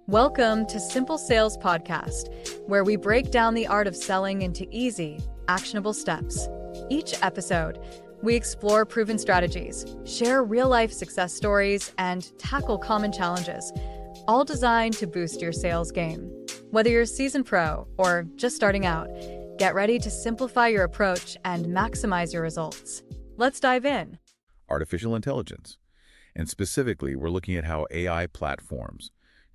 Welcome to Simple Sales Podcast, where we break down the art of selling into easy, actionable steps. Each episode, we explore proven strategies, share real-life success stories, and tackle common challenges, all designed to boost your sales game. Whether you're a seasoned pro or just starting out, get ready to simplify your approach and maximize your results. Let's dive in. Artificial intelligence. And specifically, we're looking at how AI platforms,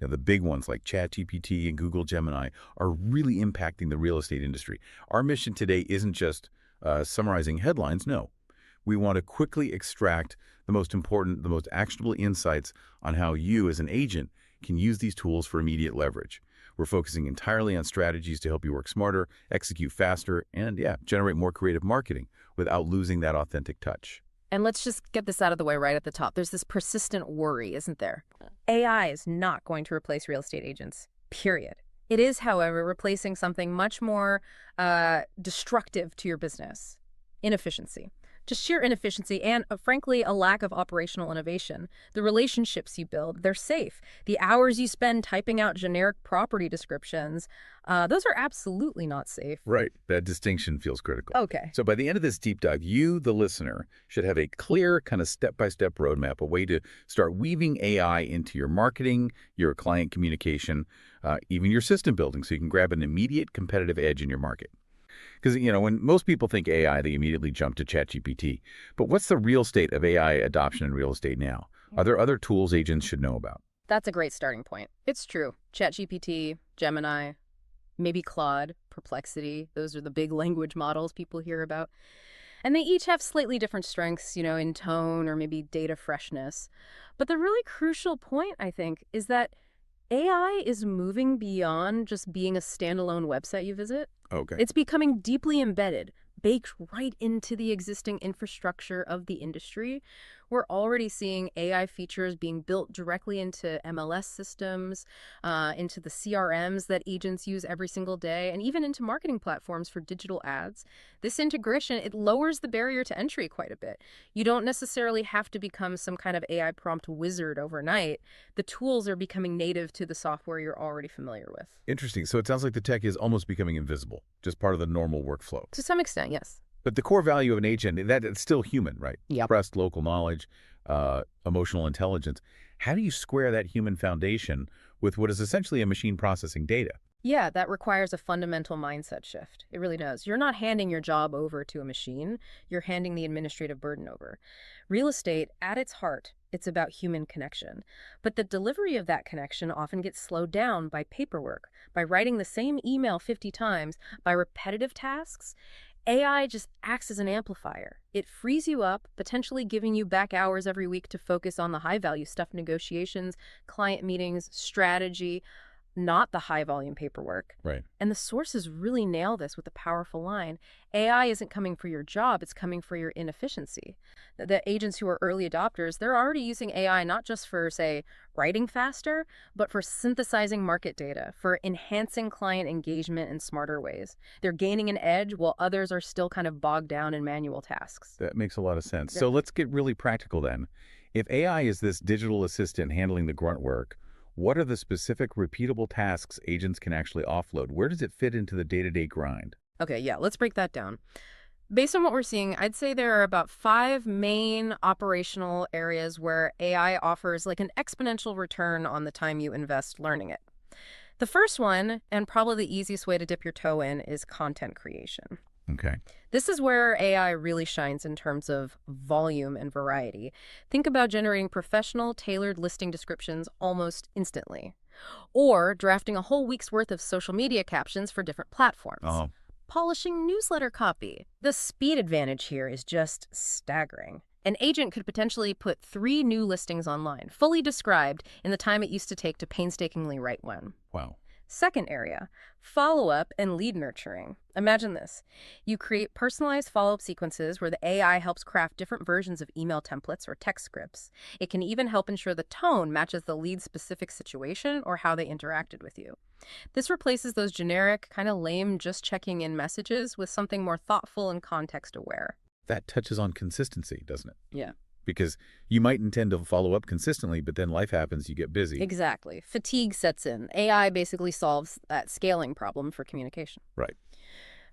the big ones like ChatGPT and Google Gemini, are really impacting the real estate industry. Our mission today isn't just summarizing headlines. No, we want to quickly extract the most important, the most actionable insights on how you as an agent can use these tools for immediate leverage. We're focusing entirely on strategies to help you work smarter, execute faster, and generate more creative marketing without losing that authentic touch. And let's just get this out of the way right at the top. There's this persistent worry, isn't there? AI is not going to replace real estate agents, period. It is, however, replacing something much more destructive to your business: inefficiency. Just sheer inefficiency and, frankly, a lack of operational innovation. The relationships you build, they're safe. The hours you spend typing out generic property descriptions, those are absolutely not safe. Right. That distinction feels critical. Okay. So by the end of this deep dive, you, the listener, should have a clear kind of step-by-step roadmap, a way to start weaving AI into your marketing, your client communication, even your system building, so you can grab an immediate competitive edge in your market. Because, when most people think AI, they immediately jump to ChatGPT. But what's the real state of AI adoption in real estate now? Are there other tools agents should know about? That's a great starting point. It's true. ChatGPT, Gemini, maybe Claude, Perplexity, those are the big language models people hear about. And they each have slightly different strengths, in tone or maybe data freshness. But the really crucial point, I think, is that AI is moving beyond just being a standalone website you visit. Okay. It's becoming deeply embedded, baked right into the existing infrastructure of the industry. We're already seeing AI features being built directly into MLS systems, into the CRMs that agents use every single day, and even into marketing platforms for digital ads. This integration, it lowers the barrier to entry quite a bit. You don't necessarily have to become some kind of AI prompt wizard overnight. The tools are becoming native to the software you're already familiar with. Interesting. So it sounds like the tech is almost becoming invisible, just part of the normal workflow. To some extent, yes. But the core value of an agent, it's still human, right? Yep. Trust, local knowledge, emotional intelligence. How do you square that human foundation with what is essentially a machine processing data? Yeah, that requires a fundamental mindset shift. It really does. You're not handing your job over to a machine. You're handing the administrative burden over. Real estate, at its heart, it's about human connection. But the delivery of that connection often gets slowed down by paperwork, by writing the same email 50 times, by repetitive tasks. AI just acts as an amplifier. It frees you up, potentially giving you back hours every week to focus on the high-value stuff: negotiations, client meetings, strategy, not the high-volume paperwork. Right. And the sources really nail this with a powerful line. AI isn't coming for your job, it's coming for your inefficiency. The agents who are early adopters, they're already using AI not just for, say, writing faster, but for synthesizing market data, for enhancing client engagement in smarter ways. They're gaining an edge while others are still kind of bogged down in manual tasks. That makes a lot of sense. Yeah. So let's get really practical then. If AI is this digital assistant handling the grunt work, what are the specific repeatable tasks agents can actually offload? Where does it fit into the day-to-day grind? Okay, yeah, let's break that down. Based on what we're seeing, I'd say there are about 5 main operational areas where AI offers like an exponential return on the time you invest learning it. The first one, and probably the easiest way to dip your toe in, is content creation. Okay. This is where AI really shines in terms of volume and variety. Think about generating professional, tailored listing descriptions almost instantly, or drafting a whole week's worth of social media captions for different platforms. Polishing newsletter copy. The speed advantage here is just staggering. An agent could potentially put 3 new listings online, fully described, in the time it used to take to painstakingly write one. Wow. Second area, follow-up and lead nurturing. Imagine this. You create personalized follow-up sequences where the AI helps craft different versions of email templates or text scripts. It can even help ensure the tone matches the lead's specific situation or how they interacted with you. This replaces those generic, kind of lame, just checking in messages with something more thoughtful and context-aware. That touches on consistency, doesn't it? Yeah. Because you might intend to follow up consistently, but then life happens, you get busy. Exactly. Fatigue sets in. AI basically solves that scaling problem for communication. Right.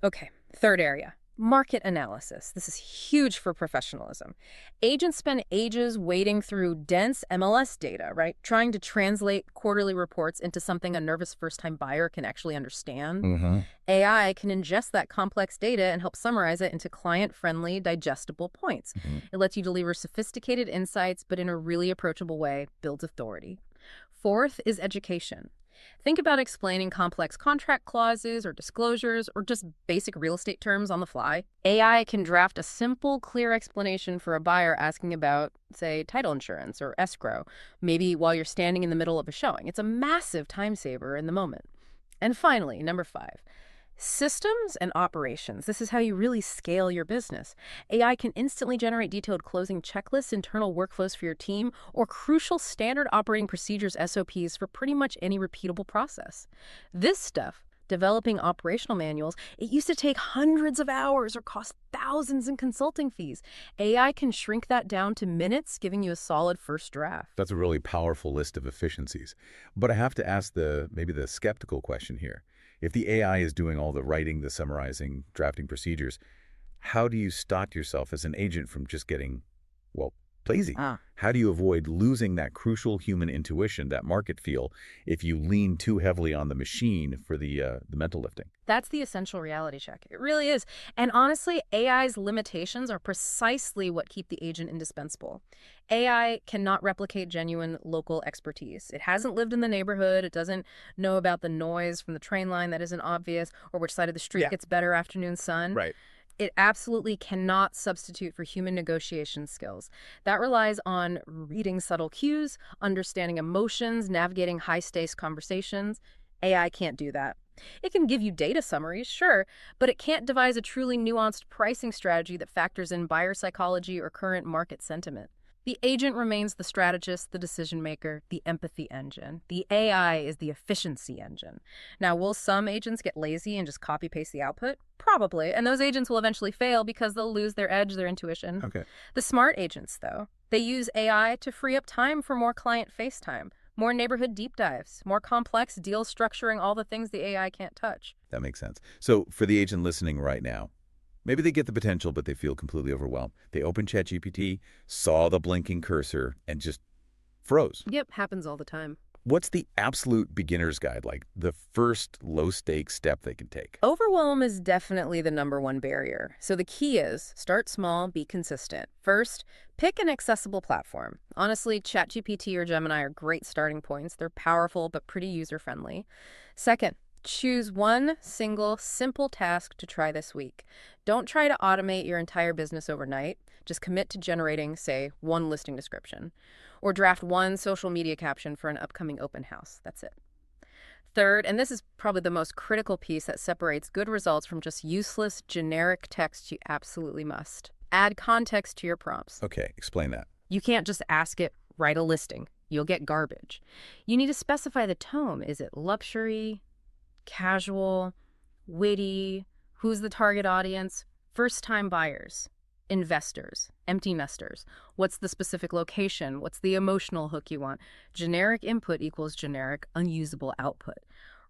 Okay, third area. Market analysis. This is huge for professionalism. Agents spend ages wading through dense MLS data, right? Trying to translate quarterly reports into something a nervous first-time buyer can actually understand. Mm-hmm. AI can ingest that complex data and help summarize it into client-friendly, digestible points. Mm-hmm. It lets you deliver sophisticated insights, but in a really approachable way, builds authority. Fourth is education. Think about explaining complex contract clauses or disclosures or just basic real estate terms on the fly. AI can draft a simple, clear explanation for a buyer asking about, say, title insurance or escrow, maybe while you're standing in the middle of a showing. It's a massive time saver in the moment. And finally, number 5. Systems and operations. This is how you really scale your business. AI can instantly generate detailed closing checklists, internal workflows for your team, or crucial standard operating procedures, SOPs, for pretty much any repeatable process. This stuff, developing operational manuals, it used to take hundreds of hours or cost thousands in consulting fees. AI can shrink that down to minutes, giving you a solid first draft. That's a really powerful list of efficiencies. But I have to ask maybe the skeptical question here. If the AI is doing all the writing, the summarizing, drafting procedures, how do you stop yourself as an agent from just getting, well, lazy? How do you avoid losing that crucial human intuition, that market feel, if you lean too heavily on the machine for the mental lifting? That's the essential reality check. It really is. And honestly, AI's limitations are precisely what keep the agent indispensable. AI cannot replicate genuine local expertise. It hasn't lived in the neighborhood. It doesn't know about the noise from the train line that isn't obvious or which side of the street gets better afternoon sun. Right. It absolutely cannot substitute for human negotiation skills. That relies on reading subtle cues, understanding emotions, navigating high-stakes conversations. AI can't do that. It can give you data summaries, sure, but it can't devise a truly nuanced pricing strategy that factors in buyer psychology or current market sentiment. The agent remains the strategist, the decision maker, the empathy engine. The AI is the efficiency engine. Now, will some agents get lazy and just copy-paste the output? Probably, and those agents will eventually fail because they'll lose their edge, their intuition. Okay. The smart agents, though, they use AI to free up time for more client face time, more neighborhood deep dives, more complex deal structuring, all the things the AI can't touch. That makes sense. So for the agent listening right now, maybe they get the potential, but they feel completely overwhelmed. They open ChatGPT, saw the blinking cursor, and just froze. Yep, happens all the time. What's the absolute beginner's guide, like the first low-stakes step they can take? Overwhelm is definitely the #1 barrier. So the key is start small, be consistent. First, pick an accessible platform. Honestly, ChatGPT or Gemini are great starting points. They're powerful but pretty user-friendly. Second, choose one single, simple task to try this week. Don't try to automate your entire business overnight. Just commit to generating, say, one listing description. Or draft one social media caption for an upcoming open house. That's it. Third, and this is probably the most critical piece that separates good results from just useless, generic text you absolutely must. Add context to your prompts. Okay, explain that. You can't just ask it, write a listing. You'll get garbage. You need to specify the tone. Is it luxury, casual, witty? Who's the target audience? First-time buyers, investors, empty nesters. What's the specific location? What's the emotional hook you want? Generic input equals generic, unusable output.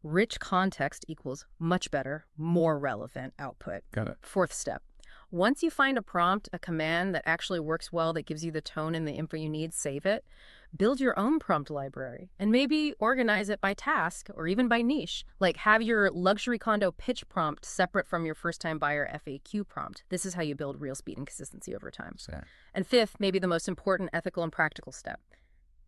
Rich context equals much better, more relevant output. Got it. Fourth step. Once you find a prompt, a command that actually works well, that gives you the tone and the info you need, save it. Build your own prompt library and maybe organize it by task or even by niche. Like have your luxury condo pitch prompt separate from your first-time buyer FAQ prompt. This is how you build real speed and consistency over time. Sure. And fifth, maybe the most important ethical and practical step.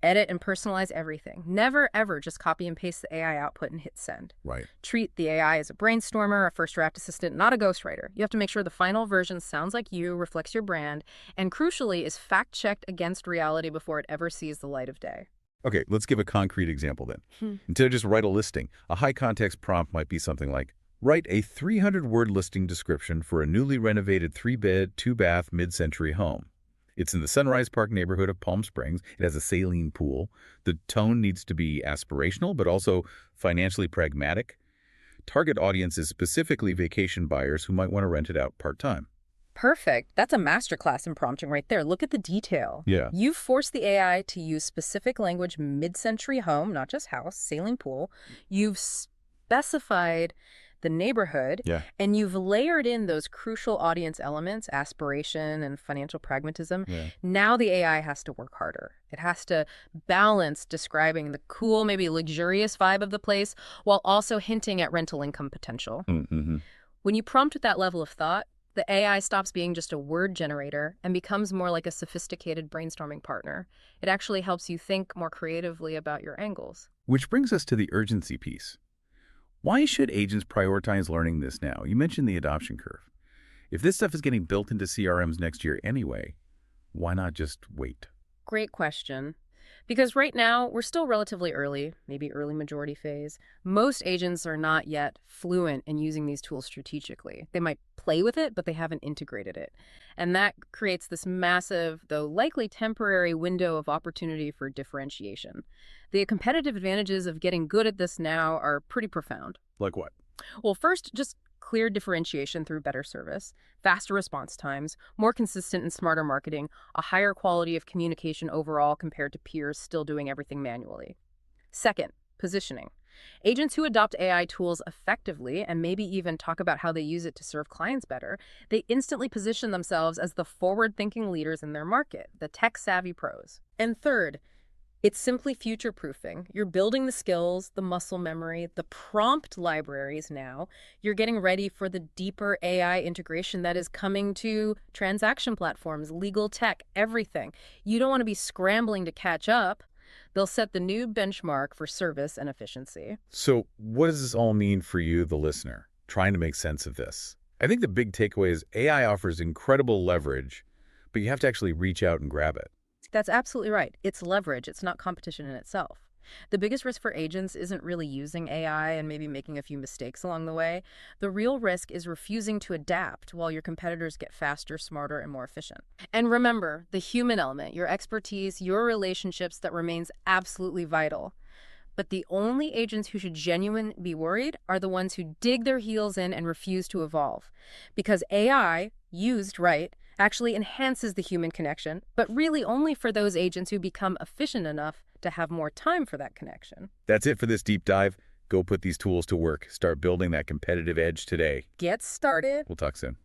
Edit and personalize everything. Never, ever just copy and paste the AI output and hit send. Right. Treat the AI as a brainstormer, a first draft assistant, not a ghostwriter. You have to make sure the final version sounds like you, reflects your brand, and crucially is fact-checked against reality before it ever sees the light of day. Okay, let's give a concrete example then. Instead of just write a listing, a high-context prompt might be something like, write a 300-word listing description for a newly renovated 3-bed, 2-bath, mid-century home. It's in the Sunrise Park neighborhood of Palm Springs. It has a saline pool. The tone needs to be aspirational, but also financially pragmatic. Target audience is specifically vacation buyers who might want to rent it out part-time. Perfect. That's a masterclass in prompting right there. Look at the detail. Yeah. You've forced the AI to use specific language, mid-century home, not just house, sailing pool. You've specified the neighborhood, Yeah. and you've layered in those crucial audience elements, aspiration and financial pragmatism. Yeah. Now the AI has to work harder. It has to balance describing the cool, maybe luxurious vibe of the place while also hinting at rental income potential. Mm-hmm. When you prompt with that level of thought, the AI stops being just a word generator and becomes more like a sophisticated brainstorming partner. It actually helps you think more creatively about your angles. Which brings us to the urgency piece. Why should agents prioritize learning this now? You mentioned the adoption curve. If this stuff is getting built into CRMs next year anyway, why not just wait? Great question. Because right now, we're still relatively early, maybe early majority phase. Most agents are not yet fluent in using these tools strategically. They might play with it, but they haven't integrated it. And that creates this massive, though likely temporary, window of opportunity for differentiation. The competitive advantages of getting good at this now are pretty profound. Like what? Well, first, just clear differentiation through better service, faster response times, more consistent and smarter marketing, a higher quality of communication overall compared to peers still doing everything manually. Second, positioning. Agents who adopt AI tools effectively and maybe even talk about how they use it to serve clients better, they instantly position themselves as the forward-thinking leaders in their market, the tech-savvy pros. And third, it's simply future-proofing. You're building the skills, the muscle memory, the prompt libraries now. You're getting ready for the deeper AI integration that is coming to transaction platforms, legal tech, everything. You don't want to be scrambling to catch up. They'll set the new benchmark for service and efficiency. So what does this all mean for you, the listener, trying to make sense of this? I think the big takeaway is AI offers incredible leverage, but you have to actually reach out and grab it. That's absolutely right. It's leverage. It's not competition in itself. The biggest risk for agents isn't really using AI and maybe making a few mistakes along the way. The real risk is refusing to adapt while your competitors get faster, smarter, and more efficient. And remember, the human element, your expertise, your relationships, that remains absolutely vital. But the only agents who should genuinely be worried are the ones who dig their heels in and refuse to evolve. Because AI, used right, actually enhances the human connection, but really only for those agents who become efficient enough to have more time for that connection. That's it for this deep dive. Go put these tools to work. Start building that competitive edge today. Get started. We'll talk soon.